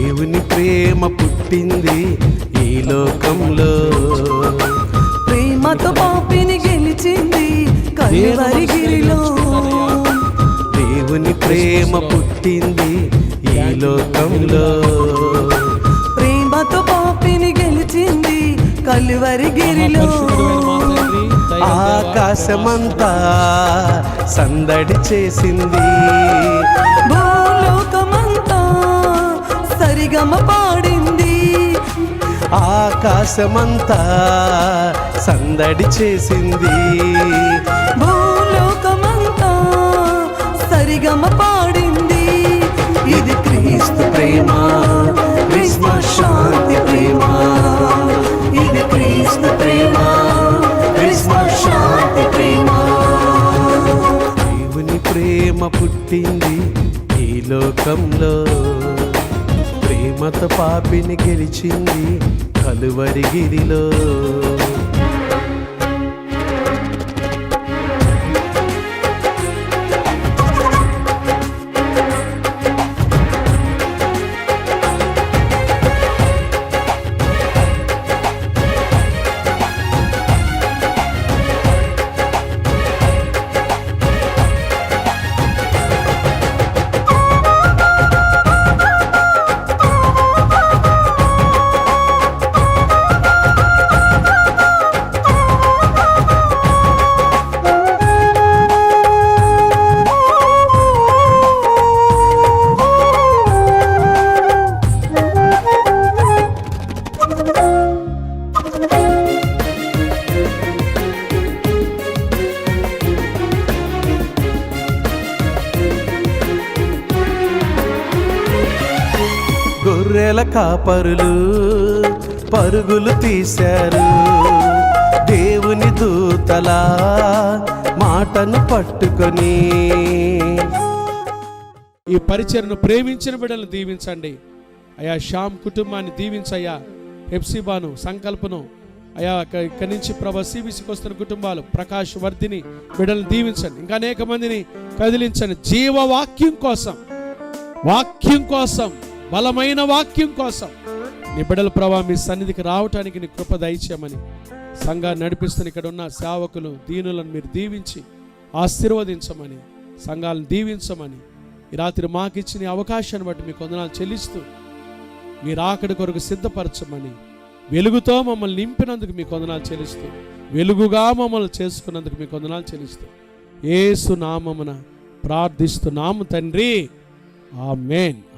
దేవుని ప్రేమ పుట్టింది ఈ లోకంలో, ప్రేమతో పాపిని గెలిచింది కల్వరి గిరిలో. దేవుని ప్రేమ పుట్టింది ఈ లోకంలో, ప్రేమతో పాపిని గెలిచింది కల్వరి గిరిలో. ఆకాశమంతా సందడి చేసింది, భూలోకమంతా సరిగమ పాడింది. ఆకాశమంతా సందడి చేసింది, భూలోకమంతా సరిగమ పాడింది. ఇది క్రీస్తు ప్రేమ, క్రిస్మస్ శాంతి ప్రేమ. ఇది క్రీస్తు ప్రేమ, క్రిస్మస్ శాంతి ప్రేమ. దేవుని ప్రేమ పుట్టింది ఈ లోకంలో, ప్రేమతో పాపిని గెలిచింది కలువరి గిరిలో. గొర్రెల కాపరులు పరుగులు తీశారు, దేవుని దూతల మాటను పట్టుకొని. ఈ పరిచర్ను ప్రేమించిన బిడ్డలను దీవించండి అయా. శ్యామ్ కుటుంబాన్ని దీవించయ్యా. హెప్సిబాను, సంకల్పను అయా, ఇక్కడి నుంచి ప్రభా సిబిసికి వస్తున్న కుటుంబాలు, ప్రకాష్ వర్ధిని బిడ్డలను దీవించండి. ఇంకా అనేక మందిని కదిలించండి. జీవవాక్యం కోసం, వాక్యం కోసం, బలమైన వాక్యం కోసం నీ బిడ్డల ప్రభా మీ సన్నిధికి రావటానికి నీ కృప దయచేయమని సంఘాన్ని నడిపిస్తున్న ఇక్కడ ఉన్న సేవకులు, దీనులను మీరు దీవించి ఆశీర్వదించమని, సంఘాలను దీవించమని ఈ రాత్రి మాకు ఇచ్చిన అవకాశాన్ని బట్టి మీకు వందనాలు చెల్లిస్తూ, మీరు ఆకడి కొరకు సిద్ధపరచమని, వెలుగుతో మమ్మల్ని నింపినందుకు మీకు వందనాలు చెల్లిస్తూ, వెలుగుగా మమ్మల్ని చేసుకున్నందుకు మీకు వందనాలు చెల్లిస్తూ యేసు నామమున ప్రార్థిస్తున్నాము తండ్రి, ఆమేన్.